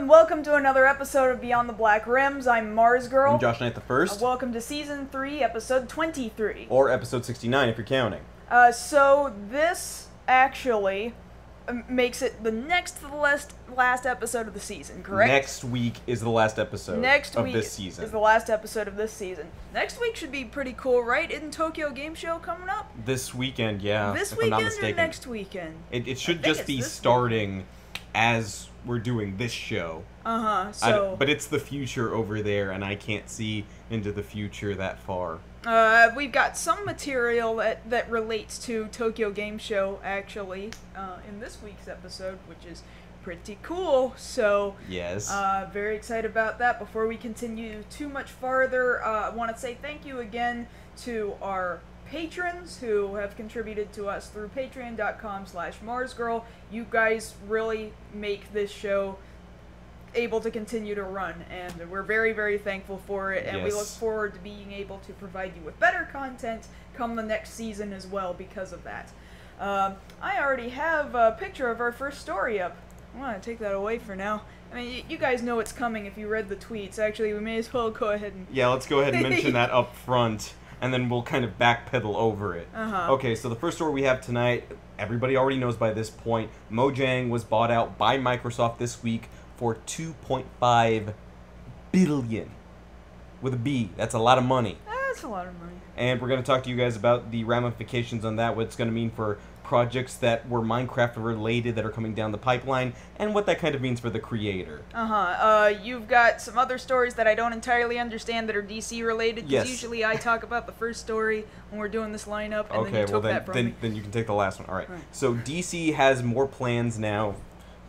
and welcome to another episode of Beyond the Black Rims. I'm Mars Girl. I'm Josh Knight the First. Welcome to Season 3, Episode 23. Or Episode 69 if you're counting. So this actually makes it the next to the last episode of the season, correct? Next week is the last episode of this season. Is the last episode of this season. Next week should be pretty cool, right? Isn't Tokyo Game Show coming up? This weekend, yeah. This if I'm not weekend or mistaken. next weekend? It should just be starting as we're doing this show. But it's the future over there, and I can't see into the future that far. We've got some material that relates to Tokyo Game Show, actually, in this week's episode, which is pretty cool. So, yes. Very excited about that. Before we continue too much farther, I want to say thank you again to our patrons who have contributed to us through patreon.com/MarsGirl. You guys really make this show able to continue to run, and we're very, very thankful for it, and yes. we look forward to being able to provide you with better content come the next season as well because of that. I already have a picture of our first story up. I want to take that away for now. I mean, you guys know it's coming if you read the tweets. Actually, we may as well go ahead and... Yeah, let's go ahead and mention that up front, and then we'll kind of backpedal over it. Okay, so the first story we have tonight, everybody already knows by this point, Mojang was bought out by Microsoft this week for $2.5 billion. With a B. That's a lot of money. That's a lot of money. And we're going to talk to you guys about the ramifications on that, what it's going to mean for projects that were Minecraft related that are coming down the pipeline, and what that kind of means for the creator. You've got some other stories that I don't entirely understand that are DC related, because yes. usually I talk about the first story when we're doing this lineup, and then you took that from me. Then you can take the last one. All right. So DC has more plans now,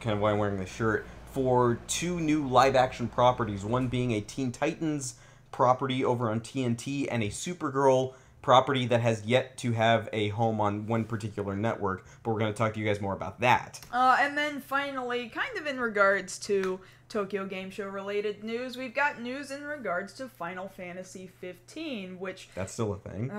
kind of why I'm wearing this shirt, for 2 new live-action properties, one being a Teen Titans property over on TNT, and a Supergirl property that has yet to have a home on one particular network, but we're going to talk to you guys more about that. And then finally, kind of in regards to Tokyo Game Show related news, we've got news in regards to Final Fantasy 15, which... That's still a thing.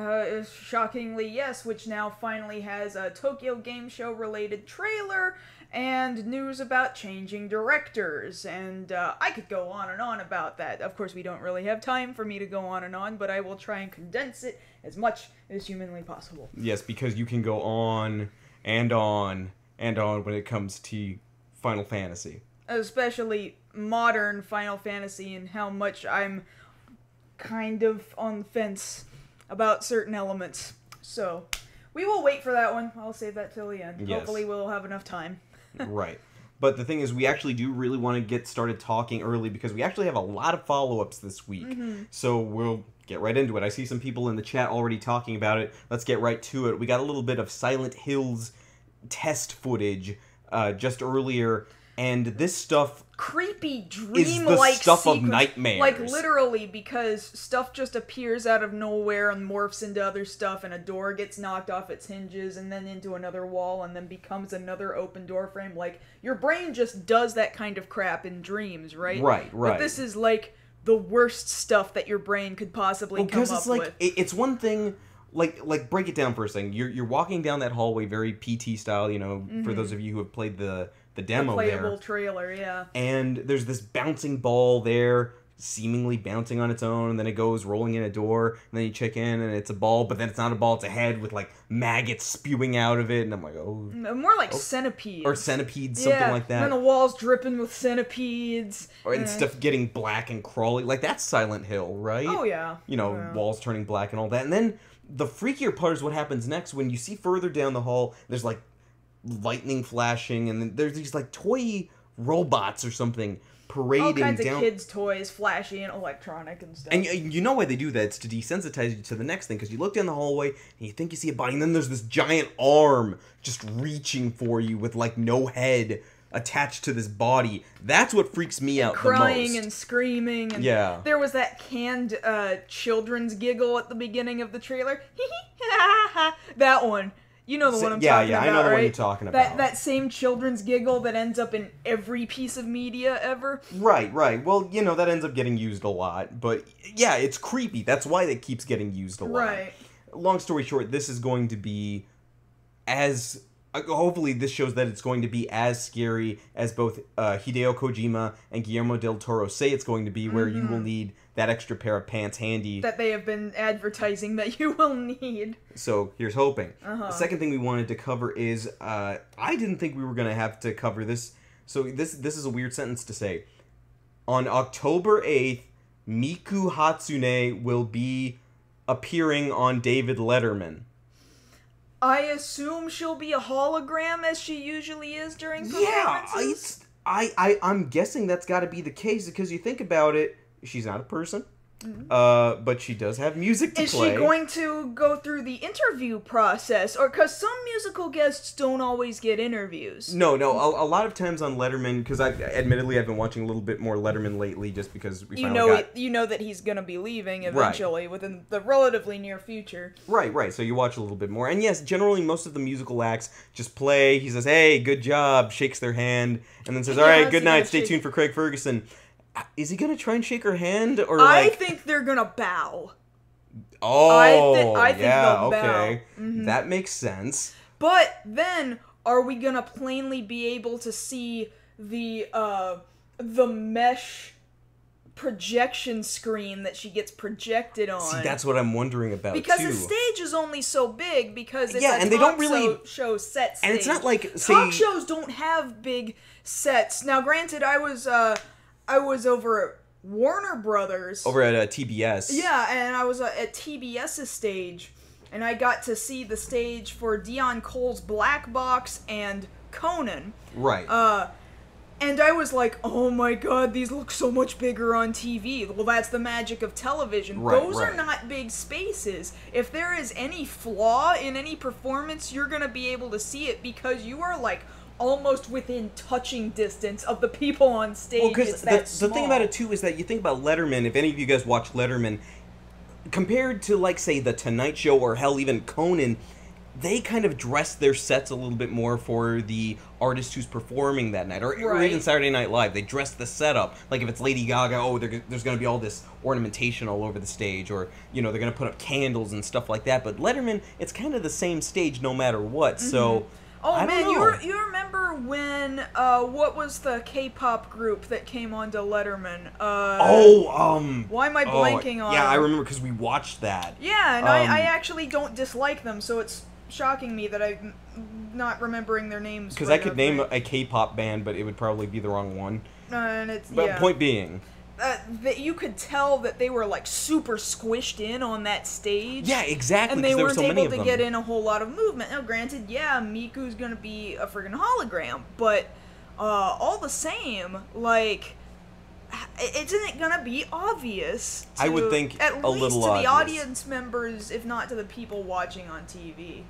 Shockingly, yes, which now finally has a Tokyo Game Show related trailer, and news about changing directors, and I could go on and on about that. Of course, we don't really have time for me to go on and on, but I will try and condense it as much as humanly possible. Yes, because you can go on and on and on when it comes to Final Fantasy. Especially modern Final Fantasy, and how much I'm kind of on the fence about certain elements. So, we will wait for that one. I'll save that till the end. Yes. Hopefully we'll have enough time. Right. But the thing is, we actually do really want to get started talking early because we actually have a lot of follow-ups this week. So we'll get right into it. I see some people in the chat already talking about it. Let's get right to it. We got a little bit of Silent Hills test footage just earlier, and this stuff... Creepy dream-like is the stuff sequence. Of nightmares. Like, literally, because stuff just appears out of nowhere and morphs into other stuff, and a door gets knocked off its hinges and then into another wall and then becomes another open door frame. Like, your brain just does that kind of crap in dreams, right? Right. But this is, like, the worst stuff that your brain could possibly come up with. It's one thing... Like break it down for a second. You're walking down that hallway, very PT style, you know, for those of you who have played the demo there. The playable trailer, yeah. And there's this bouncing ball there, seemingly bouncing on its own, and then it goes rolling in a door, and then you check in, and it's a ball, but then it's not a ball, it's a head with, like, maggots spewing out of it, and I'm like, oh... More like centipedes. Or centipedes, something like that. And then the walls dripping with centipedes. And stuff getting black and crawly. Like, that's Silent Hill, right? Oh, yeah. You know, walls turning black and all that. And then the freakier part is what happens next when you see further down the hall, there's, like, lightning flashing, and then there's these, like, toy robots or something parading all kinds down. Of kids' toys, flashy and electronic and stuff. And you know why they do that? It's to desensitize you to the next thing, because you look down the hallway, and you think you see a body, and then there's this giant arm just reaching for you with, like, no head attached to this body. That's what freaks me out the most. Crying and screaming. And yeah. There was that canned children's giggle at the beginning of the trailer. That one. You know the one I'm talking about, Yeah, I know the one you're talking about. That same children's giggle that ends up in every piece of media ever. Right. Well, you know, that ends up getting used a lot. But, yeah, it's creepy. That's why it keeps getting used a lot. Right. Long story short, this is going to be as hopefully this shows that it's going to be as scary as both Hideo Kojima and Guillermo del Toro say it's going to be, where you will need that extra pair of pants handy. That they have been advertising that you will need. So here's hoping. The second thing we wanted to cover is, I didn't think we were going to have to cover this. So this is a weird sentence to say. On October 8th, Miku Hatsune will be appearing on David Letterman. I assume she'll be a hologram as she usually is during performances? Yeah, I'm guessing that's got to be the case, because you think about it, she's not a person. But she does have music to play. Is she going to go through the interview process? Or, because some musical guests don't always get interviews. No. A lot of times on Letterman, because I've been watching a little bit more Letterman lately, just because we you know that he's going to be leaving eventually, within the relatively near future. Right. So you watch a little bit more. And yes, generally most of the musical acts just play. He says, hey, good job, shakes their hand, and then says, all right, good night, stay tuned for Craig Ferguson. Is he gonna try and shake her hand, or I think they're gonna bow. Oh, I think they'll bow. Okay, that makes sense. But then, are we gonna plainly be able to see the mesh projection screen that she gets projected on? See, that's what I'm wondering about because too. the stage is only so big because it's and they don't really show set stage. And it's not like talk shows don't have big sets. Now, granted, I was over at Warner Brothers. Over at TBS. Yeah, and I was at TBS's stage, and I got to see the stage for Dion Cole's Black Box and Conan. Right. And I was like, oh my god, these look so much bigger on TV. Well, that's the magic of television. Those are not big spaces. If there is any flaw in any performance, you're going to be able to see it because you are like almost within touching distance of the people on stage. Well, because the thing about it too is that you think about Letterman. If any of you guys watch Letterman, compared to like say the Tonight Show or hell even Conan, they kind of dress their sets a little bit more for the artist who's performing that night, or even Saturday Night Live. They dress the setup like if it's Lady Gaga, there's going to be all this ornamentation all over the stage, or they're going to put up candles and stuff like that. But Letterman, it's kind of the same stage no matter what. So. Oh man, you remember when what was the K-pop group that came onto Letterman? Why am I blanking on? Yeah, I remember because we watched that. Yeah, and I actually don't dislike them, so it's shocking me that I'm not remembering their names. Because I could name a K-pop band, but it would probably be the wrong one. But point being. That you could tell that they were like super squished in on that stage. Yeah, exactly. And they weren't able to get in a whole lot of movement. Now, granted, Miku's gonna be a friggin' hologram, but all the same, like, isn't it gonna be obvious? I would think at a least little to obvious. the audience members, if not to the people watching on TV.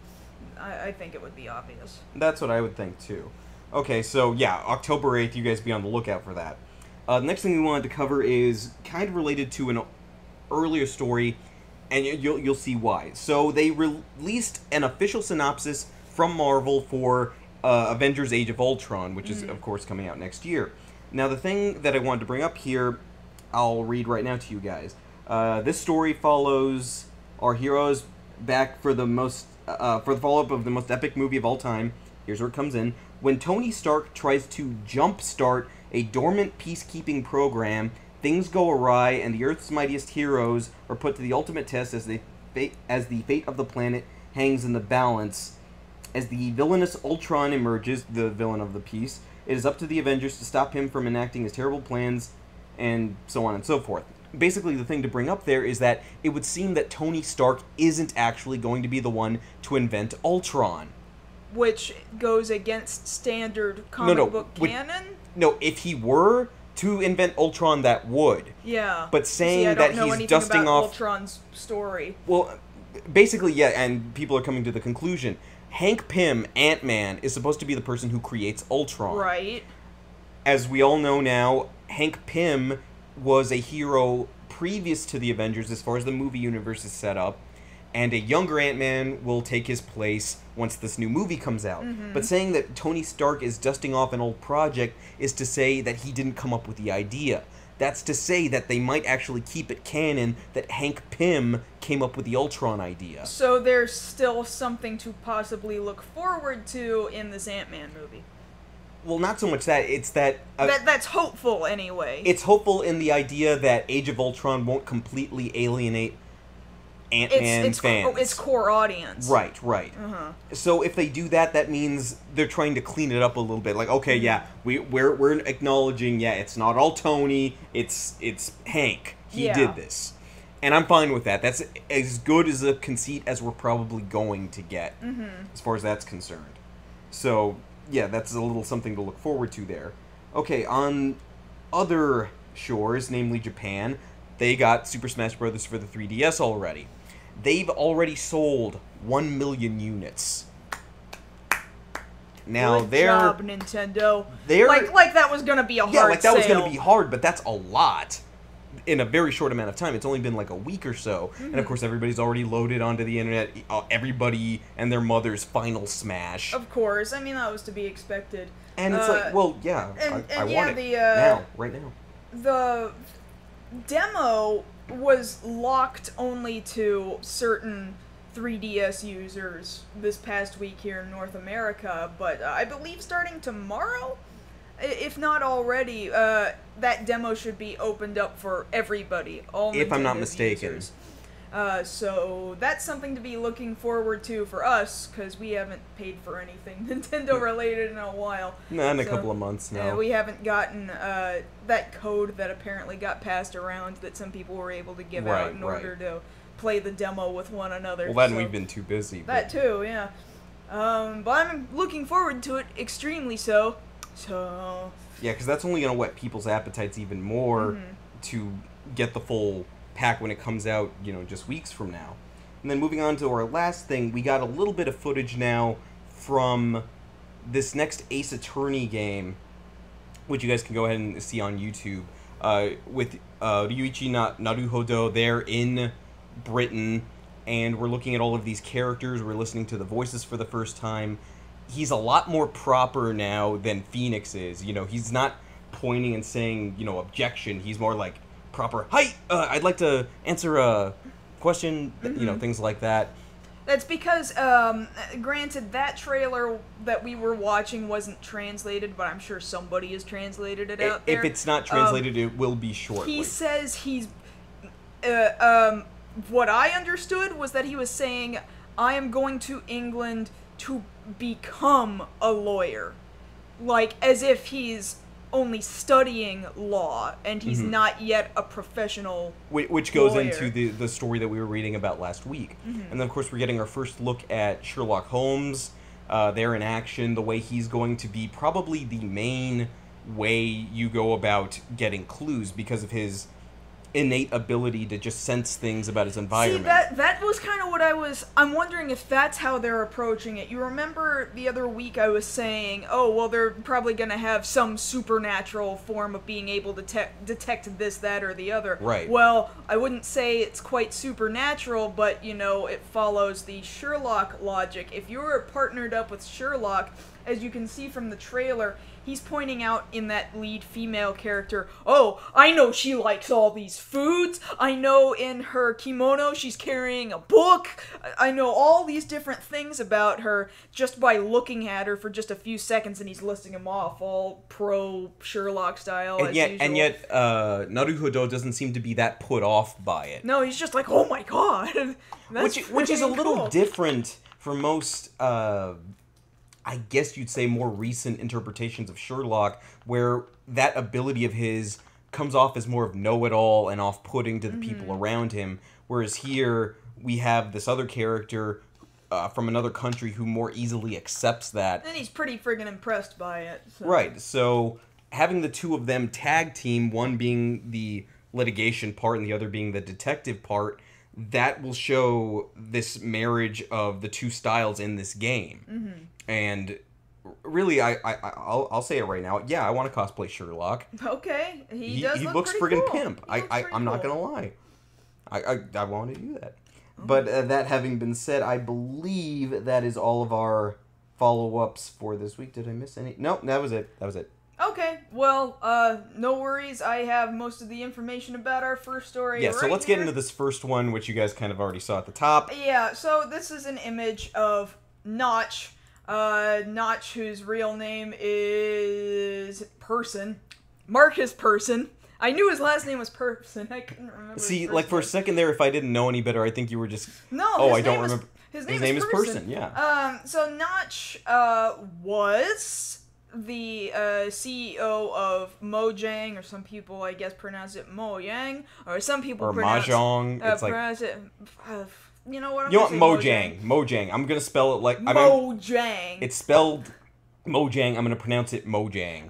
I think it would be obvious. That's what I would think too. Okay, so yeah, October 8th, you guys be on the lookout for that. The next thing we wanted to cover is kind of related to an earlier story, and you'll see why. So they released an official synopsis from Marvel for Avengers Age of Ultron, which is, of course, coming out next year. Now, the thing that I wanted to bring up here, I'll read right now to you guys. This story follows our heroes back for the follow-up of the most epic movie of all time. Here's where it comes in. When Tony Stark tries to jumpstart a dormant peacekeeping program, things go awry, and the Earth's mightiest heroes are put to the ultimate test as the fate of the planet hangs in the balance. As the villainous Ultron emerges, the villain of the piece, it is up to the Avengers to stop him from enacting his terrible plans, and so on and so forth. Basically, the thing to bring up there is that it would seem that Tony Stark isn't actually going to be the one to invent Ultron. Which goes against standard comic book canon? No, if he were to invent Ultron, that would. Yeah. But saying that he's dusting off Ultron's story. Well, basically, yeah, and people are coming to the conclusion. Hank Pym, Ant-Man, is supposed to be the person who creates Ultron. Right. As we all know now, Hank Pym was a hero previous to the Avengers as far as the movie universe is set up, and a younger Ant-Man will take his place once this new movie comes out. But saying that Tony Stark is dusting off an old project is to say that he didn't come up with the idea. that's to say that they might actually keep it canon that Hank Pym came up with the Ultron idea. So there's still something to possibly look forward to in this Ant-Man movie. Well, not so much that, it's that... That's hopeful, anyway. It's hopeful in the idea that Age of Ultron won't completely alienate Ant-Man fans. Its core audience. Right. So if they do that, that means they're trying to clean it up a little bit. Like, okay, yeah, we're acknowledging, yeah, it's not all Tony, it's Hank. He did this. And I'm fine with that. That's as good as a conceit as we're probably going to get, as far as that's concerned. So... yeah, that's a little something to look forward to there. Okay, on other shores, namely Japan, they got Super Smash Bros. For the 3DS already. They've already sold 1 million units. Now, Good job, Nintendo. Like that was gonna be a hard Yeah, like that sale. was gonna be hard, but that's a lot. In a very short amount of time. It's only been like a week or so. And of course everybody's already loaded onto the internet, everybody and their mother's Final Smash. Of course, I mean that was to be expected. And it's like, well, yeah, I want it now, right now. The demo was locked only to certain 3DS users this past week here in North America, but I believe starting tomorrow, if not already, that demo should be opened up for everybody, all Nintendo's if I'm not mistaken. users. So that's something to be looking forward to for us, because we haven't paid for anything Nintendo-related in a while. Not in a couple of months now. We haven't gotten that code that apparently got passed around that some people were able to give out in order to play the demo with one another. Well, then we've been too busy. That too, yeah. But I'm looking forward to it, extremely so. Yeah, because that's only going to whet people's appetites even more to get the full pack when it comes out, just weeks from now. And then moving on to our last thing, we got a little bit of footage now from this next Ace Attorney game, which you guys can go ahead and see on YouTube, with Ryuichi Naruhodo there in Britain, and we're looking at all of these characters, we're listening to the voices for the first time. He's a lot more proper now than Phoenix is. He's not pointing and saying, objection. He's more like proper, hi, I'd like to answer a question, things like that. That's because, granted, that trailer that we were watching wasn't translated, but I'm sure somebody has translated it out there. If it's not translated, it will be shortly. He says he's, what I understood was that he was saying, I am going to England to become a lawyer. Like, as if he's only studying law, and he's not yet a professional Which goes lawyer. into the story that we were reading about last week. And then, of course, we're getting our first look at Sherlock Holmes there in action, the way he's going to be probably the main way you go about getting clues because of his innate ability to just sense things about his environment. See, that was kind of what I'm wondering if that's how they're approaching it. You remember the other week I was saying, oh, well, they're probably going to have some supernatural form of being able to detect this, that, or the other. Right. Well, I wouldn't say it's quite supernatural, but, it follows the Sherlock logic. If you're partnered up with Sherlock, as you can see from the trailer, he's pointing out in that lead female character, oh, I know she likes all these foods, I know in her kimono she's carrying a book, I know all these different things about her just by looking at her for just a few seconds, and he's listing them off, all pro-Sherlock style, and yet, Naruhodo doesn't seem to be that put off by it. No, he's just like, oh my god, which is a little different for most, I guess you'd say more recent interpretations of Sherlock, where that ability of his comes off as more of know-it-all and off-putting to the people around him, whereas here we have this other character from another country who more easily accepts that. And he's pretty friggin' impressed by it. So. Right, so having the two of them tag team, one being the litigation part and the other being the detective part, that will show this marriage of the two styles in this game. And really, I'll say it right now. Yeah, I want to cosplay Sherlock. Okay, he looks friggin' cool. pimp. I'm not gonna lie. I want to do that. But that having been said, I believe that is all of our follow-ups for this week. Did I miss any? Nope, that was it. Okay, well, no worries. I have most of the information about our first story. Yeah, right so let's here. get into this first one, which you guys kind of already saw at the top. Yeah, so this is an image of Notch. Notch, whose real name is Person. Marcus Person. I knew his last name was Person. I couldn't remember. See, like for a second there, if I didn't know any better, I think you were just. No. Oh, I don't remember. His name is Person. Yeah. So Notch was the CEO of Mojang, or some people, I guess, pronounce it Mojang, or some people pronounce Mahjong. It's pronounce it. You know what? You know what? Mojang. Mojang. I'm gonna spell it like Mojang. It's spelled Mojang. I'm gonna pronounce it Mojang.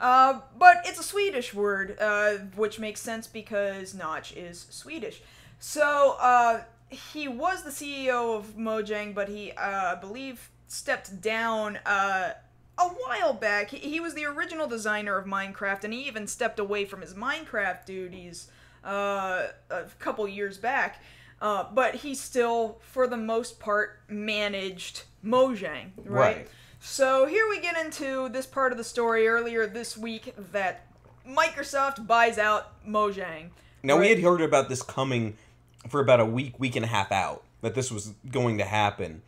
But it's a Swedish word, which makes sense because Notch is Swedish. So, he was the CEO of Mojang, but he, I believe, stepped down, a while back. He was the original designer of Minecraft, and he even stepped away from his Minecraft duties, a couple years back. But he still, for the most part, managed Mojang, right? So here we get into this part of the story earlier this week that Microsoft buys out Mojang. Now, we had heard about this coming for about a week and a half out, that this was going to happen.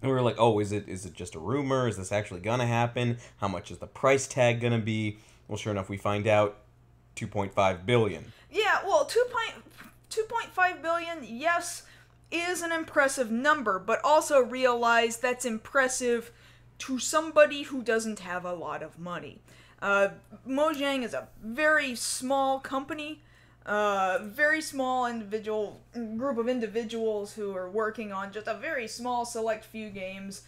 And we were like, oh, is it just a rumor? Is this actually going to happen? How much is the price tag going to be? Well, sure enough, we find out $2.5 billion. Yeah, well, 2.5 billion, yes, is an impressive number, but also realize that's impressive to somebody who doesn't have a lot of money. Mojang is a very small company, very small group of individuals who are working on just a very small select few games,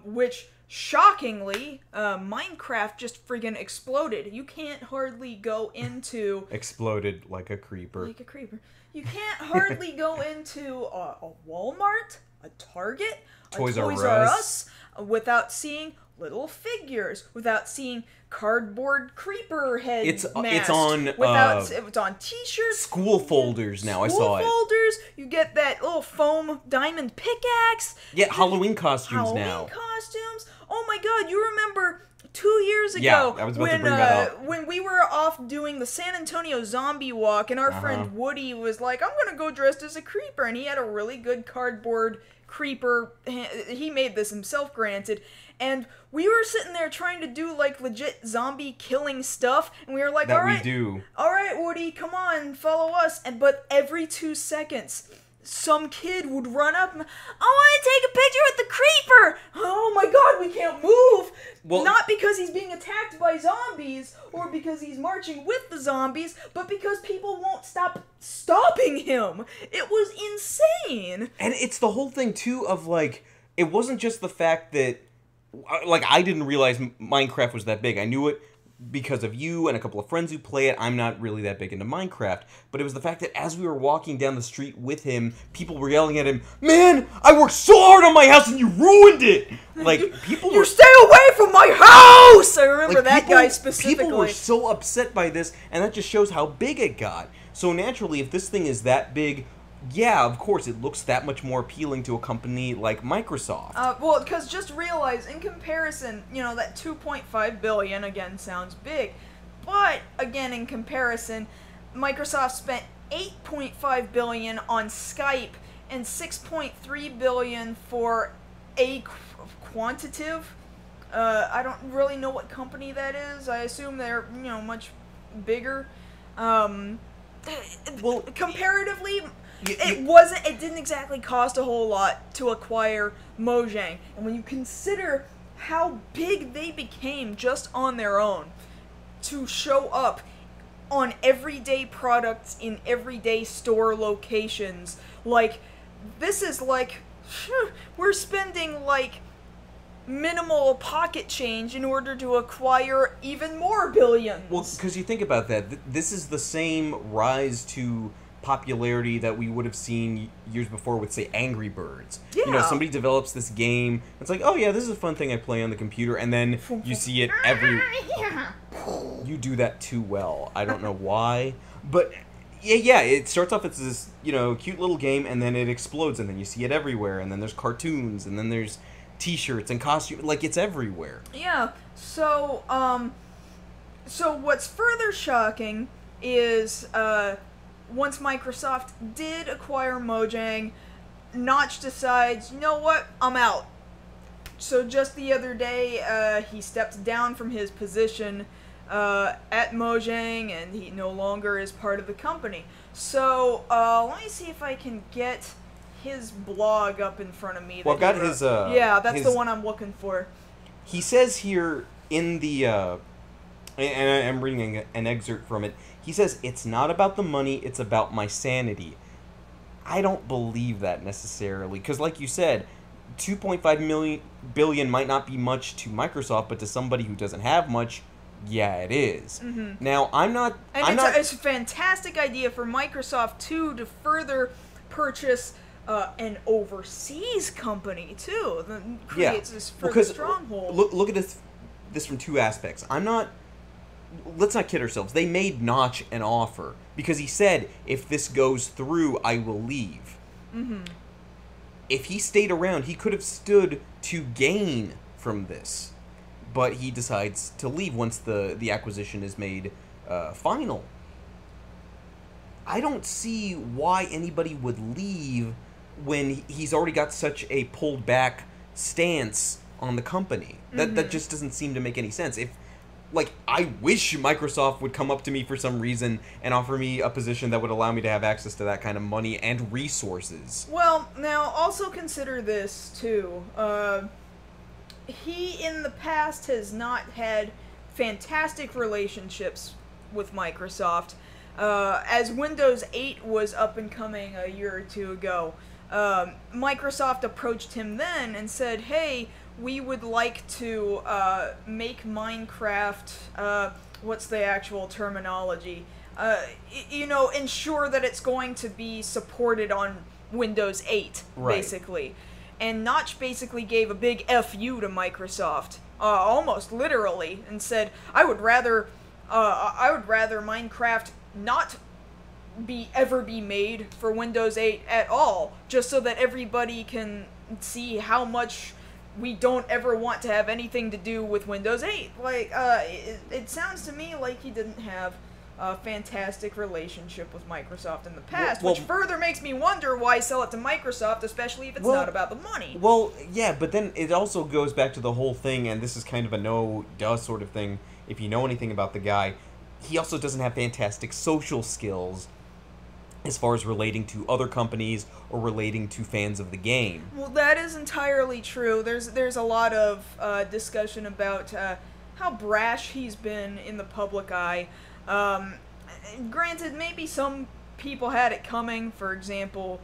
which, shockingly, Minecraft just friggin' exploded. You can't hardly go into... Exploded like a creeper. Like a creeper. You can't hardly go into a Walmart, a Target, Toys a R Toys R Us without seeing little figures, without seeing cardboard creeper head masks. It's on it's on t-shirts. School folders now. I saw it. School folders. You get that little foam diamond pickaxe. Yeah, Halloween costumes now. Halloween costumes. Oh my god, you remember 2 years ago, yeah, I was about to bring that up. when we were off doing the San Antonio zombie walk, and our friend Woody was like, I'm gonna go dressed as a creeper, and he had a really good cardboard creeper. He made this himself, granted, and we were sitting there trying to do like legit zombie killing stuff, and we were like, all right, Woody, come on, follow us. But every 2 seconds, some kid would run up and, I want to take a picture with the creeper! Oh my god, we can't move! Well, not because he's being attacked by zombies, or because he's marching with the zombies, but because people won't stop stopping him! It was insane! And it's the whole thing, too, of, like, it wasn't just the fact that, like, I didn't realize Minecraft was that big. I knew it because of you and a couple of friends who play it. I'm not really that big into Minecraft, but it was the fact that as we were walking down the street with him, people were yelling at him, man, I worked so hard on my house and you ruined it! Like, people were... You stay away from my house! I remember that guy specifically. People were so upset by this, and that just shows how big it got. So naturally, if this thing is that big, yeah, of course, it looks that much more appealing to a company like Microsoft. Well, because just realize, in comparison, you know, that 2.5 billion, again, sounds big. But, again, in comparison, Microsoft spent 8.5 billion on Skype and 6.3 billion for a quantitative. I don't really know what company that is. I assume they're, you know, much bigger. Well, comparatively... It didn't exactly cost a whole lot to acquire Mojang. And when you consider how big they became just on their own, to show up on everyday products in everyday store locations, like, this is like, we're spending like minimal pocket change in order to acquire even more billions. Well, because you think about that, this is the same rise to popularity that we would have seen years before with, say, Angry Birds. Yeah. You know, somebody develops this game, it's like, oh yeah, this is a fun thing I play on the computer, and then you see it You do that too well. I don't know why, but yeah, it starts off as this, you know, cute little game, and then it explodes, and then you see it everywhere, and then there's cartoons, and then there's t-shirts and costumes, like, it's everywhere. Yeah, so, So what's further shocking is once Microsoft did acquire Mojang, Notch decides, you know what, I'm out. So just the other day, he stepped down from his position at Mojang, and he no longer is part of the company. So let me see if I can get his blog up in front of me. Well, I've got his... yeah, that's the one I'm looking for. He says here in the... and I'm reading an excerpt from it. He says, it's not about the money, it's about my sanity. I don't believe that necessarily, because like you said, 2.5 billion might not be much to Microsoft, but to somebody who doesn't have much, yeah, it is. Mm-hmm. Now, it's a fantastic idea for Microsoft, too, to further purchase an overseas company, too. That creates this further stronghold. Look at this from two aspects. Let's not kid ourselves. They made Notch an offer because he said, if this goes through, I will leave. Mm-hmm. If he stayed around, he could have stood to gain from this. But he decides to leave once the acquisition is made final. I don't see why anybody would leave when he's already got such a pulled back stance on the company. That just doesn't seem to make any sense. I wish Microsoft would come up to me for some reason and offer me a position that would allow me to have access to that kind of money and resources. Well, now, also consider this, too. He, in the past, has not had fantastic relationships with Microsoft. As Windows 8 was up and coming a year or two ago, Microsoft approached him then and said, hey, we would like to make Minecraft, what's the actual terminology? Ensure that it's going to be supported on Windows 8, basically. And Notch basically gave a big FU to Microsoft, almost literally, and said, I would rather Minecraft not ever be made for Windows 8 at all, just so that everybody can see how much we don't ever want to have anything to do with Windows 8. It sounds to me like he didn't have a fantastic relationship with Microsoft in the past, which further makes me wonder why sell it to Microsoft, especially if it's not about the money. Well, yeah, but then it also goes back to the whole thing, and this is kind of a no-duh sort of thing, if you know anything about the guy. He also doesn't have fantastic social skills as far as relating to other companies or relating to fans of the game. Well, that is entirely true. There's a lot of discussion about how brash he's been in the public eye. Granted, maybe some people had it coming. For example,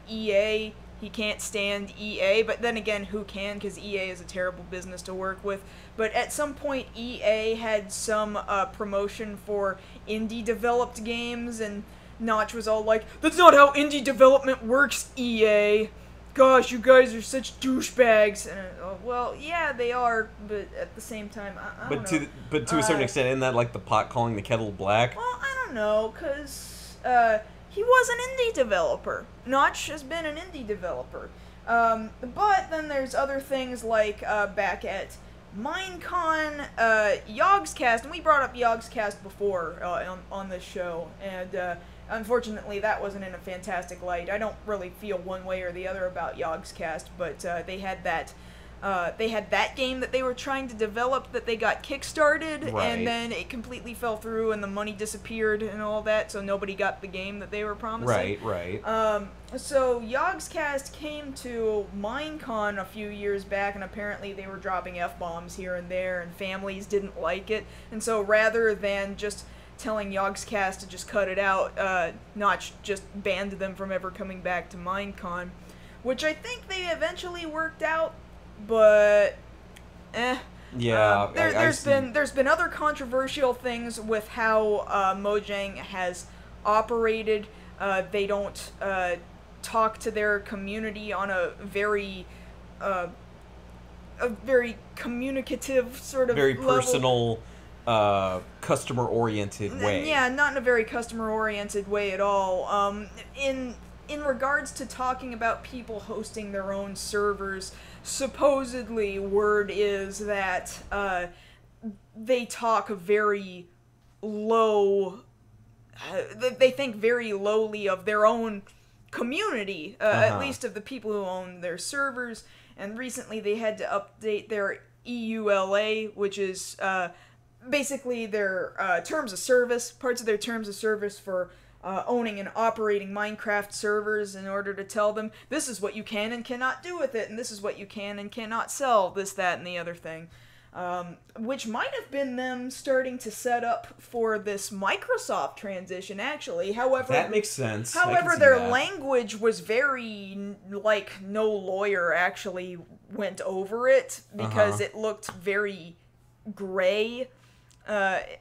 EA. He can't stand EA, but then again, who can? Because EA is a terrible business to work with. But at some point, EA had some promotion for indie-developed games, and Notch was all like, that's not how indie development works, EA. Gosh, you guys are such douchebags. And, well, yeah, they are, but at the same time, I don't know. But to a certain extent, isn't that like the pot calling the kettle black? Well, I don't know, because he was an indie developer. Notch has been an indie developer. But then there's other things like back at Minecon, Yogscast, and we brought up Yogscast before on this show, and unfortunately that wasn't in a fantastic light. I don't really feel one way or the other about Yogscast, but they had that game that they were trying to develop that they got kickstarted, and then it completely fell through and the money disappeared and all that, so nobody got the game that they were promising. Right. So Yogscast came to Minecon a few years back, and apparently they were dropping F-bombs here and there, and families didn't like it, and so rather than just telling Yogscast to just cut it out, Notch just banned them from ever coming back to Minecon, which I think they eventually worked out. But, yeah. There's been other controversial things with how Mojang has operated. They don't talk to their community on a very communicative sort of very level. Personal, customer-oriented way. Yeah, not in a very customer-oriented way at all. In regards to talking about people hosting their own servers, supposedly word is that they talk very low. They think very lowly of their own community, at least of the people who own their servers. And recently they had to update their EULA, which is basically their terms of service, parts of their terms of service for owning and operating Minecraft servers, in order to tell them this is what you can and cannot do with it, and this is what you can and cannot sell, this, that, and the other thing. Which might have been them starting to set up for this Microsoft transition, actually. However, that makes sense. However, their language was very, like, no lawyer actually went over it, because it looked very gray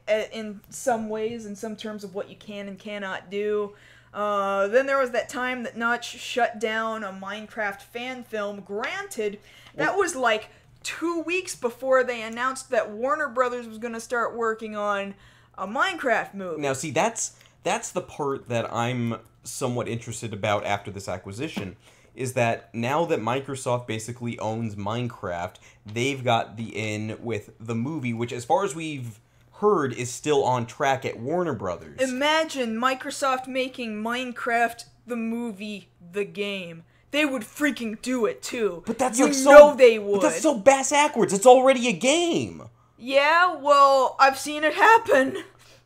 in some ways, in some terms of what you can and cannot do. Then there was that time that Notch shut down a Minecraft fan film. Granted, that was like 2 weeks before they announced that Warner Brothers was going to start working on a Minecraft movie. Now, see, that's the part that I'm somewhat interested about after this acquisition, is that now that Microsoft basically owns Minecraft, they've got the in with the movie, which, as far as we've heard, is still on track at Warner Brothers. Imagine Microsoft making Minecraft the movie, the game. They would freaking do it, too. But that's you know they would. But that's so bass-ackwards. It's already a game. Yeah, well, I've seen it happen.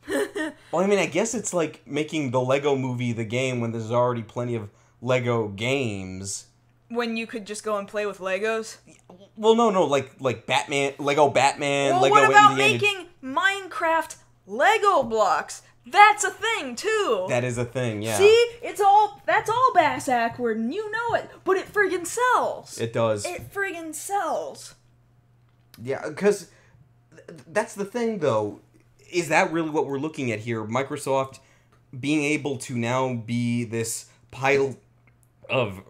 Well, I mean, I guess it's like making the Lego movie the game when there's already plenty of Lego games. When you could just go and play with Legos? Well, no, like Batman, Lego Batman, well, Lego what about Indiana... making Minecraft Lego blocks? That's a thing, too. That is a thing, yeah. See? That's all bass-ackward, and you know it. But it friggin' sells. It does. It friggin' sells. Yeah, because that's the thing, though. Is that really what we're looking at here? Microsoft being able to now be this pile of...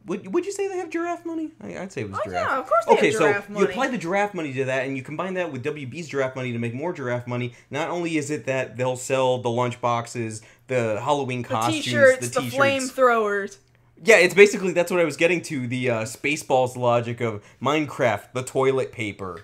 Would you say they have giraffe money? I'd say it was giraffe. Yeah, of course they have giraffe money. You apply the giraffe money to that, and you combine that with WB's giraffe money to make more giraffe money. Not only is it that they'll sell the lunch boxes, the Halloween costumes, the t-shirts, the flamethrowers. Yeah, it's basically, that's what I was getting to, the Spaceballs logic of Minecraft, the toilet paper.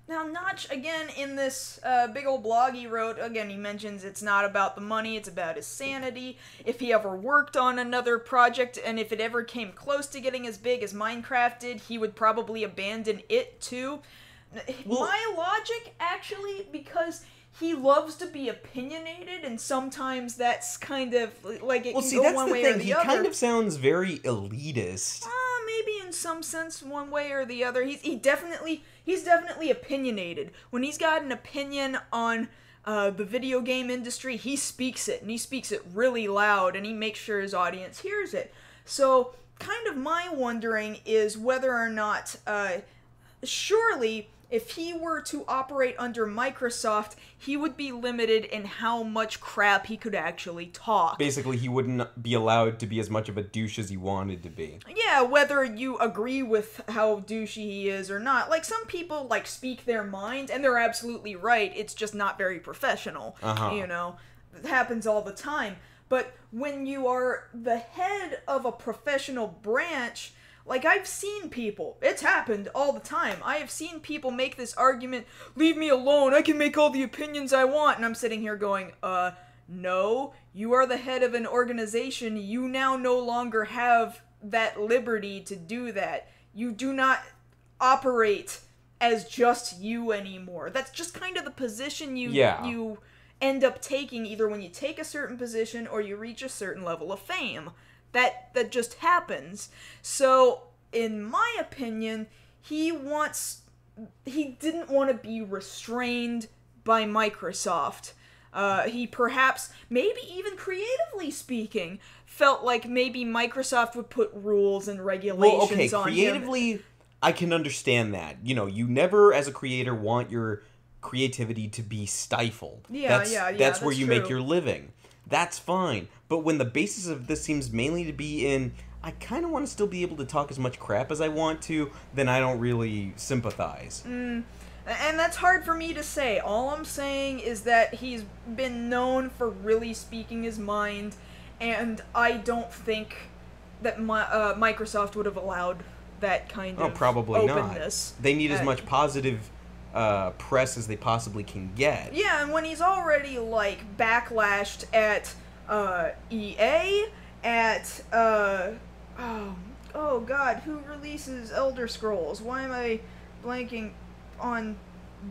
Now, Notch, again, in this big old blog he wrote, again, he mentions it's not about the money, it's about his sanity. If he ever worked on another project, and if it ever came close to getting as big as Minecraft did, he would probably abandon it, too. Well, my logic, actually, because he loves to be opinionated, and sometimes that's kind of, like, it can go one way or the other. He kind of sounds very elitist. Maybe in some sense, one way or the other. He's definitely opinionated. When he's got an opinion on the video game industry, he speaks it, and he speaks it really loud, and he makes sure his audience hears it. So, kind of my wondering is whether or not, surely, if he were to operate under Microsoft, he would be limited in how much crap he could actually talk. Basically, he wouldn't be allowed to be as much of a douche as he wanted to be. Yeah, whether you agree with how douchey he is or not. Like, some people, like, speak their mind, and they're absolutely right. It's just not very professional. You know? It happens all the time. But when you are the head of a professional branch... Like, I've seen people, it's happened all the time, I have seen people make this argument, leave me alone, I can make all the opinions I want, and I'm sitting here going, no, you are the head of an organization, you now no longer have that liberty to do that. You do not operate as just you anymore. That's just kind of the position you end up taking, either when you take a certain position or you reach a certain level of fame. That just happens. So, in my opinion, he didn't want to be restrained by Microsoft. He perhaps, maybe even creatively speaking, felt like maybe Microsoft would put rules and regulations on him. Creatively, I can understand that. You know, you never, as a creator, want your creativity to be stifled. That's where you make your living. That's fine. But when the basis of this seems mainly to be in, I kind of want to still be able to talk as much crap as I want to, then I don't really sympathize. And that's hard for me to say. All I'm saying is that he's been known for really speaking his mind, and I don't think that Microsoft would have allowed that kind of probably openness. Not. They need as much positive press as they possibly can get. Yeah, and when he's already, like, backlashed at EA, at, oh god, who releases Elder Scrolls? Why am I blanking on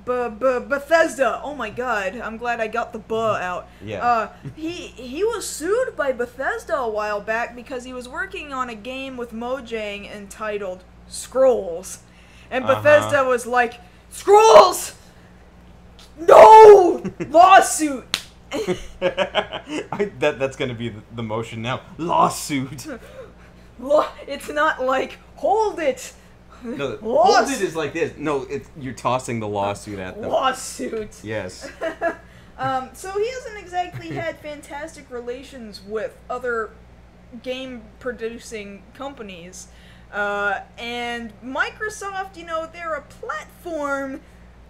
Bethesda? Oh my god, I'm glad I got the out. Yeah. He was sued by Bethesda a while back because he was working on a game with Mojang entitled Scrolls. And Bethesda was like, Scrolls! No! Lawsuit! That's gonna be the motion now. Lawsuit. It's not like, hold it! No, hold it is like this. No, you're tossing the lawsuit at them. Lawsuit. Yes. So he hasn't exactly had fantastic relations with other game-producing companies. And Microsoft, they're a platform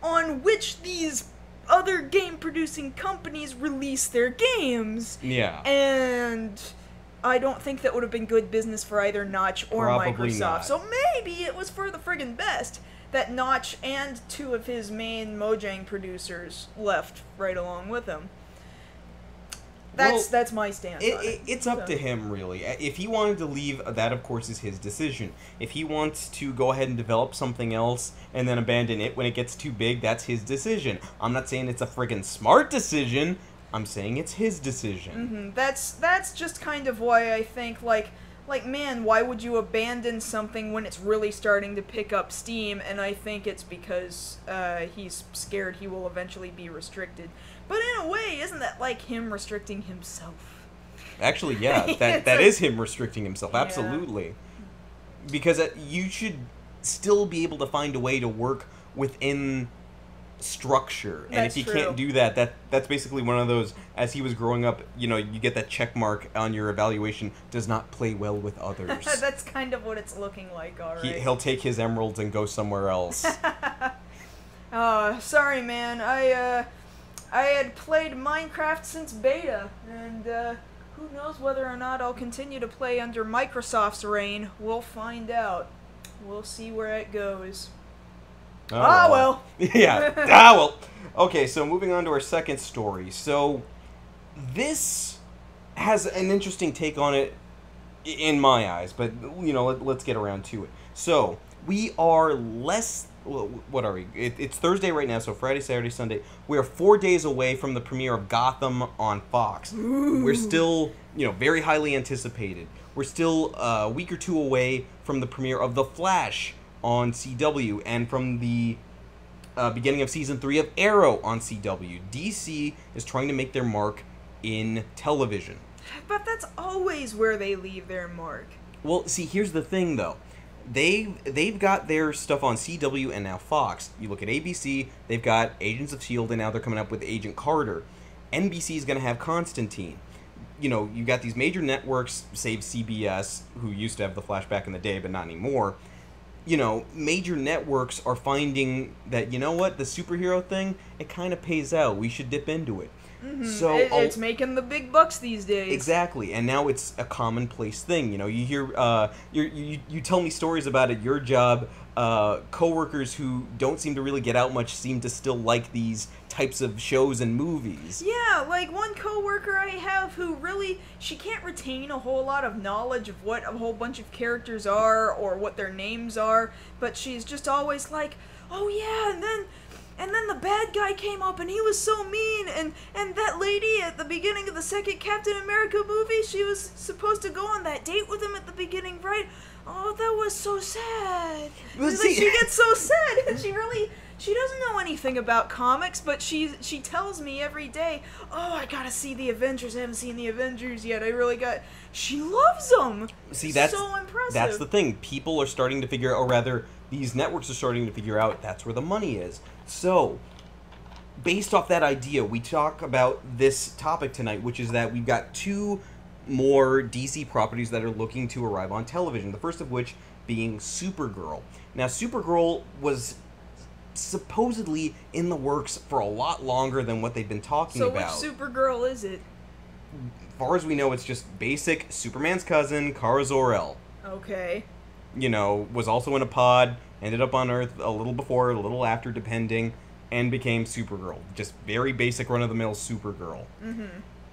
on which these other game-producing companies release their games. Yeah. And I don't think that would have been good business for either Notch or Probably Microsoft. not. So maybe it was for the friggin' best that Notch and two of his main Mojang producers left right along with him. That's my stance on it. It's up to him, really. If he wanted to leave, that, of course, is his decision. If he wants to go ahead and develop something else and then abandon it when it gets too big, that's his decision. I'm not saying it's a friggin' smart decision. I'm saying it's his decision. Mm-hmm. That's just kind of why I think, like, man, why would you abandon something when it's really starting to pick up steam? And I think it's because he's scared he will eventually be restricted. But in a way, isn't that like him restricting himself? Actually, yeah, that is him restricting himself, Yeah. absolutely. Because you should still be able to find a way to work within structure. And That's if you true. can't do that's basically one of those, as he was growing up, you get that check mark on your evaluation, does not play well with others. That's kind of what it's looking like, alright. He'll take his emeralds and go somewhere else. Sorry, man. I had played Minecraft since beta, and who knows whether or not I'll continue to play under Microsoft's reign. We'll find out. We'll see where it goes. Oh, well. Yeah. Well. Okay, so moving on to our second story. So, this has an interesting take on it in my eyes, but, let's get around to it. So, we are what are we? It's Thursday right now, so Friday, Saturday, Sunday. We are 4 days away from the premiere of Gotham on Fox. Ooh. We're still, very highly anticipated. We're still a week or two away from the premiere of The Flash on CW, and from the beginning of Season 3 of Arrow on CW. DC is trying to make their mark in television. But that's always where they leave their mark. Well, see, here's the thing, though. They've got their stuff on CW and now Fox. You look at ABC, they've got Agents of S.H.I.E.L.D., and now they're coming up with Agent Carter. NBC is going to have Constantine. You got these major networks, save CBS, who used to have The Flash back in the day, but not anymore. Major networks are finding that, the superhero thing, it kind of pays out. We should dip into it. Mm-hmm. So it's making the big bucks these days. Exactly, and now it's a commonplace thing. You hear, you tell me stories about at your job. Coworkers who don't seem to really get out much seem to still like these types of shows and movies. Yeah, like one coworker I have who really, she can't retain a whole lot of knowledge of what a whole bunch of characters are or what their names are, but she's just always like, oh yeah, and then the bad guy came up and he was so mean, and that lady at the beginning of the second Captain America movie, she was supposed to go on that date with him at the beginning, right? Oh, that was so sad. She gets so sad, and she doesn't know anything about comics, but she tells me every day, oh, I gotta see the Avengers, I haven't seen the Avengers yet, she loves them. See, that's so impressive. That's the thing. People are starting to figure out, or rather, these networks are starting to figure out that's where the money is. So, based off that idea, we talk about this topic tonight, which is that we've got two more DC properties that are looking to arrive on television. The first of which being Supergirl. Now, Supergirl was supposedly in the works for a lot longer than what they've been talking about. So which Supergirl is it? As far as we know, it's just basic Superman's cousin, Kara Zor-El. Okay. was also in a pod, ended up on Earth a little before, a little after, depending, and became Supergirl. Just very basic run-of-the-mill Supergirl. Mm-hmm.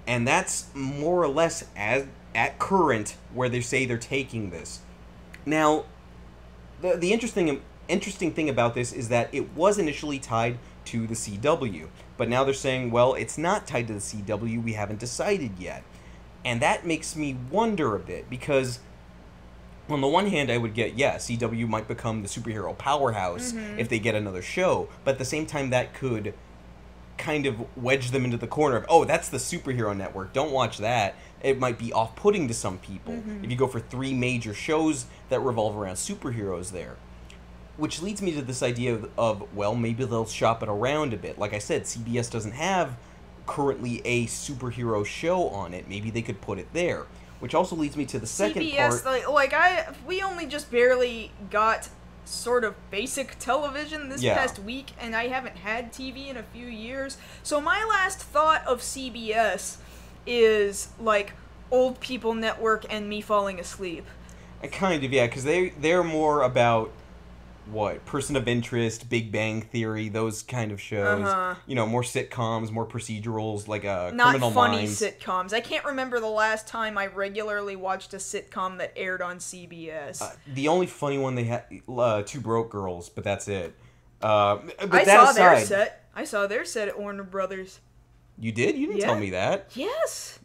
And that's more or less at current where they say they're taking this. Now, the interesting thing about this is that it was initially tied to the CW, but now they're saying, well, it's not tied to the CW, we haven't decided yet. And that makes me wonder a bit, because on the one hand, I would get, CW might become the superhero powerhouse if they get another show, but at the same time, that could kind of wedge them into the corner of, oh, that's the superhero network, don't watch that. It might be off-putting to some people if you go for 3 major shows that revolve around superheroes there. Which leads me to this idea of, well, maybe they'll shop it around a bit. Like I said, CBS doesn't have currently a superhero show on it. Maybe they could put it there. Which also leads me to the second part. CBS, we only just barely got sort of basic television this past week, and I haven't had TV in a few years. So my last thought of CBS is, like, Old People Network and me falling asleep. Kind of, yeah, because they're more about, what, Person of Interest, Big Bang Theory, those kind of shows. More sitcoms, more procedurals, like Criminal Minds. Not funny sitcoms. I can't remember the last time I regularly watched a sitcom that aired on CBS. The only funny one they had, Two Broke Girls, but that's it. I saw their set at Warner Brothers. You did? You didn't tell me that. Yes.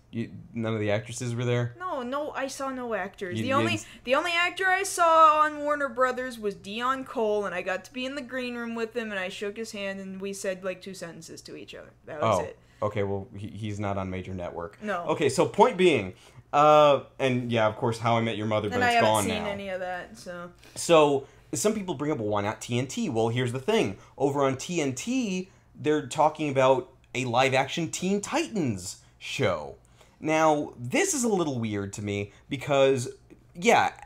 None of the actresses were there? No, I saw no actors. The only actor I saw on Warner Brothers was Dion Cole, and I got to be in the green room with him, and I shook his hand, and we said, like, 2 sentences to each other. That was it. Okay, well, he's not on major network. No. Okay, so point being, and yeah, of course, How I Met Your Mother, but it's gone now. And I haven't seen any of that, so... So, some people bring up, well, why not TNT? Well, here's the thing. Over on TNT, they're talking about a live-action Teen Titans show. Now, this is a little weird to me because,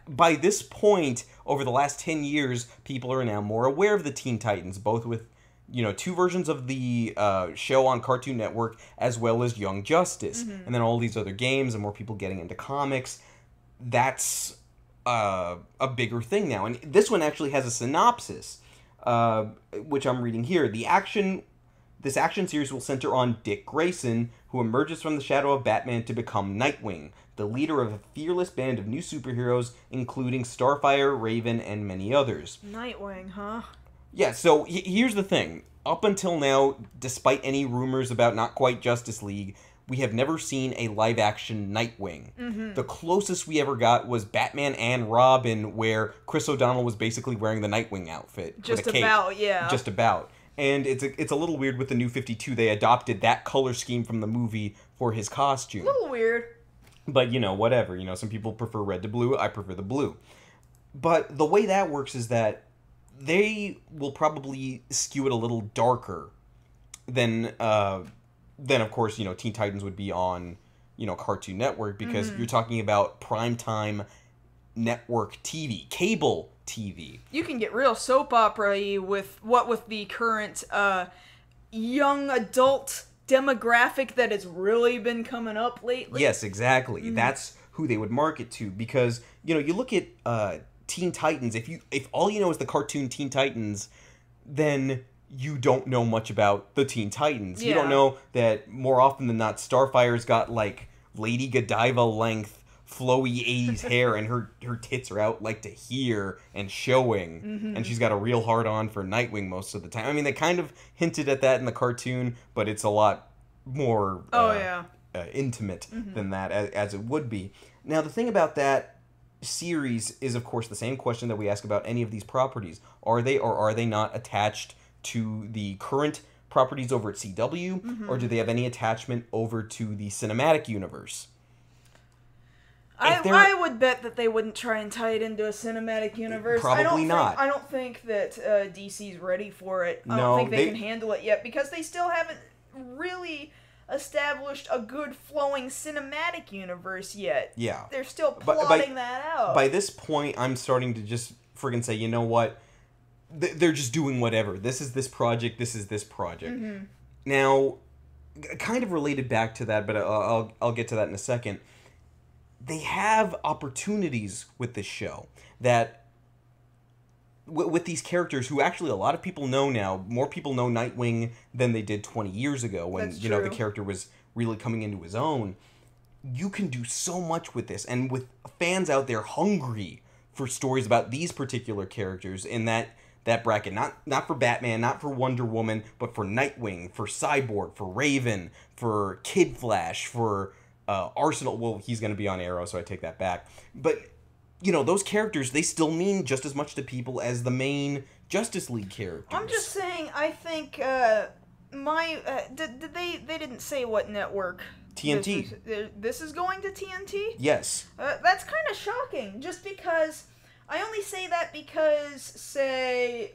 by this point, over the last 10 years, people are now more aware of the Teen Titans, both with, 2 versions of the show on Cartoon Network, as well as Young Justice. And then all these other games and more people getting into comics. That's a bigger thing now. And this one actually has a synopsis, which I'm reading here. This action series will center on Dick Grayson, who emerges from the shadow of Batman to become Nightwing, the leader of a fearless band of new superheroes, including Starfire, Raven, and many others. Nightwing, huh? Yeah, so here's the thing. Up until now, despite any rumors about not quite Justice League, we have never seen a live-action Nightwing. The closest we ever got was Batman and Robin, where Chris O'Donnell was basically wearing the Nightwing outfit. Just with a cape. about, yeah. Just about. And it's a little weird with the New 52. They adopted that color scheme from the movie for his costume. A little weird. But, whatever. Some people prefer red to blue. I prefer the blue. But the way that works is that they will probably skew it a little darker than of course, Teen Titans would be on, Cartoon Network, because you're talking about primetime network TV, cable TV. You can get real soap opera-y with the current young adult demographic that has really been coming up lately. Yes, exactly. That's who they would market to, because you look at Teen Titans. If all you know is the cartoon Teen Titans, then you don't know much about the Teen Titans. You don't know that more often than not, Starfire's got like Lady Godiva length flowy 80s hair, and her tits are out like to here and showing, and she's got a real hard-on for Nightwing most of the time. I mean, they kind of hinted at that in the cartoon, but it's a lot more intimate than that, as it would be. Now, the thing about that series is, of course, the same question that we ask about any of these properties. Are they or are they not attached to the current properties over at CW, or do they have any attachment over to the cinematic universe? I would bet that they wouldn't try and tie it into a cinematic universe. Probably not. I don't think that DC's ready for it. I don't think they can handle it yet, because they still haven't really established a good flowing cinematic universe yet. Yeah. They're still plotting that out. By this point, I'm starting to just friggin' say, you know what? They're just doing whatever. This is this project. This is this project. Now, kind of related back to that, but I'll get to that in a second. They have opportunities with this show that with these characters who actually a lot of people know now. More people know Nightwing than they did 20 years ago when, That's you know, true. the character was really coming into his own. You can do so much with this, and with fans out there hungry for stories about these particular characters in that bracket. Not for Batman, not for Wonder Woman, but for Nightwing, for Cyborg, for Raven, for Kid Flash, for Arsenal. Well, he's going to be on Arrow, so I take that back. But, you know, those characters, they still mean just as much to people as the main Justice League characters. I'm just saying, I think, they didn't say what network. TNT. This is going to TNT? Yes. That's kind of shocking, just because... I only say that because, say,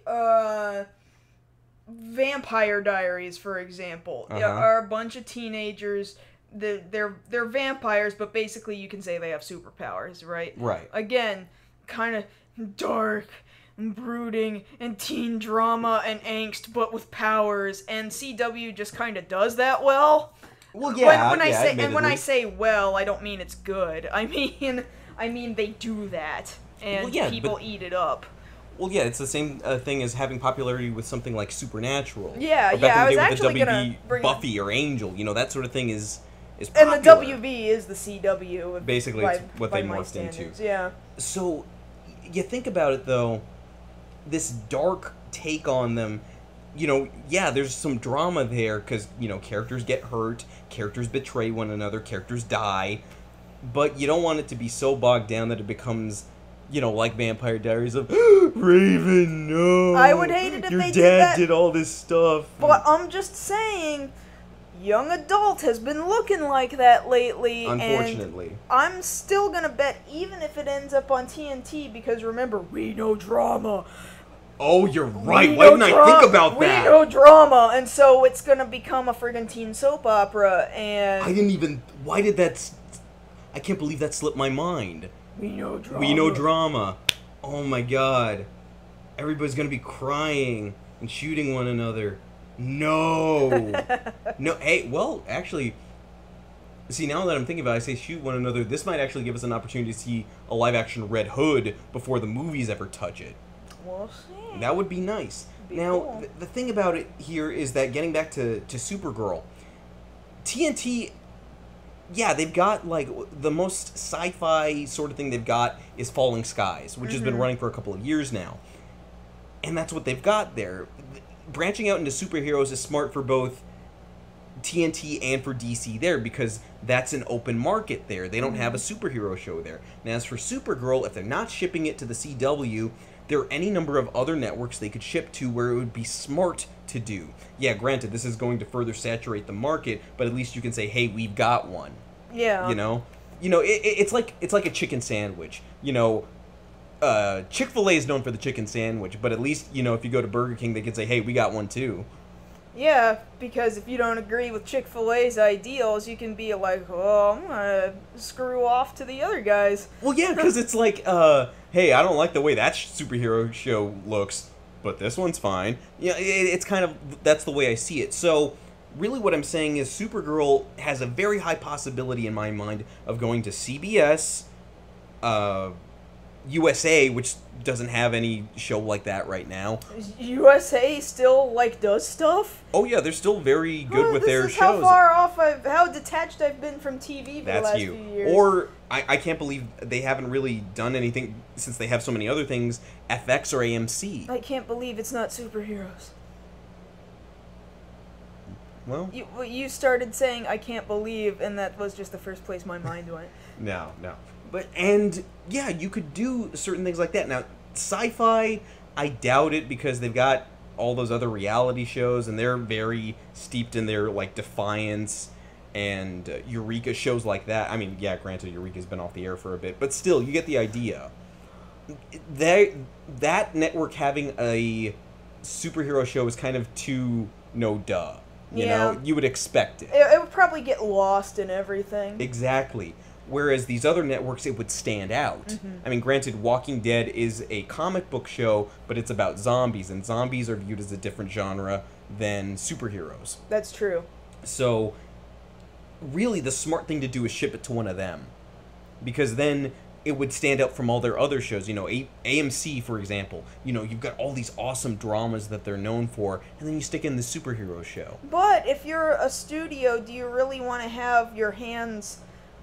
Vampire Diaries, for example, are a bunch of teenagers. They're vampires, but basically you can say they have superpowers, right? Right. Again, kind of dark and brooding and teen drama and angst, but with powers. And CW just kind of does that well. Well, yeah. When I admittedly. say well, I don't mean it's good. I mean they do that. And people eat it up. Well, yeah, it's the same thing as having popularity with something like Supernatural. Yeah, or back I in was the day actually with the gonna WB bring Buffy or Angel, you know, that sort of thing is popular. And the WB is the CW. Basically, it's what they morphed into. Yeah. So, you think about it, though, this dark take on them, you know, yeah, there's some drama there, because, you know, characters get hurt, characters betray one another, characters die, but you don't want it to be so bogged down that it becomes... You know, like Vampire Diaries of Raven, no. I would hate it if your they did dad that. did all this stuff. But I'm just saying, young adult has been looking like that lately. Unfortunately. And I'm still gonna bet, even if it ends up on TNT, because remember, we know drama. Oh, you're right. Why didn't I think about that? We know drama, and so it's gonna become a friggin' teen soap opera. And I didn't even. Why did that? I can't believe that slipped my mind. We know drama. We know drama. Oh my god. Everybody's gonna be crying and shooting one another. No. No. Hey, well, actually, see, now that I'm thinking about it, I say shoot one another. This might actually give us an opportunity to see a live-action Red Hood before the movies ever touch it. We'll see. That would be nice. Now, cool. the thing about it here is that getting back to Supergirl, TNT... Yeah, they've got, like, the most sci-fi sort of thing they've got is Falling Skies, which has been running for a couple of years now. And that's what they've got there. Branching out into superheroes is smart for both TNT and for DC there, because that's an open market there. They don't have a superhero show there. Now, as for Supergirl, if they're not shipping it to the CW, there are any number of other networks they could ship to where it would be smart to do. Yeah, granted, this is going to further saturate the market, but at least you can say, hey, we've got one. Yeah. You know? It's like a chicken sandwich. You know, Chick-fil-A is known for the chicken sandwich, but at least, you know, if you go to Burger King, they can say, hey, we got one too. Yeah, because if you don't agree with Chick-fil-A's ideals, you can be like, oh, I'm gonna screw off to the other guys. Well, yeah, because it's like, hey, I don't like the way that superhero show looks, but this one's fine. Yeah, it's kind of, that's the way I see it. So, really what I'm saying is Supergirl has a very high possibility in my mind of going to CBS, USA, which doesn't have any show like that right now. USA still, like, does stuff? Oh yeah, they're still very good with their shows. This is how far off how detached I've been from TV for the last few years. Or, I can't believe they haven't really done anything, since they have so many other things, FX or AMC. I can't believe it's not superheroes. Well... You started saying, I can't believe, and that was just the first place my mind went. No. But, and, yeah, you could do certain things like that. Now, sci-fi, I doubt it, because they've got all those other reality shows, and they're very steeped in their, like, Defiance and Eureka shows like that. I mean, yeah, granted, Eureka's been off the air for a bit, but still, you get the idea. That network having a superhero show is kind of too no-duh. You know, you would expect it. It would probably get lost in everything. Exactly. Whereas these other networks, it would stand out. I mean, granted, Walking Dead is a comic book show, but it's about zombies, and zombies are viewed as a different genre than superheroes. That's true. So, really, the smart thing to do is ship it to one of them. Because then it would stand out from all their other shows. You know, AMC, for example, you know, you've got all these awesome dramas that they're known for, and then you stick in the superhero show. But if you're a studio, do you really want to have your hands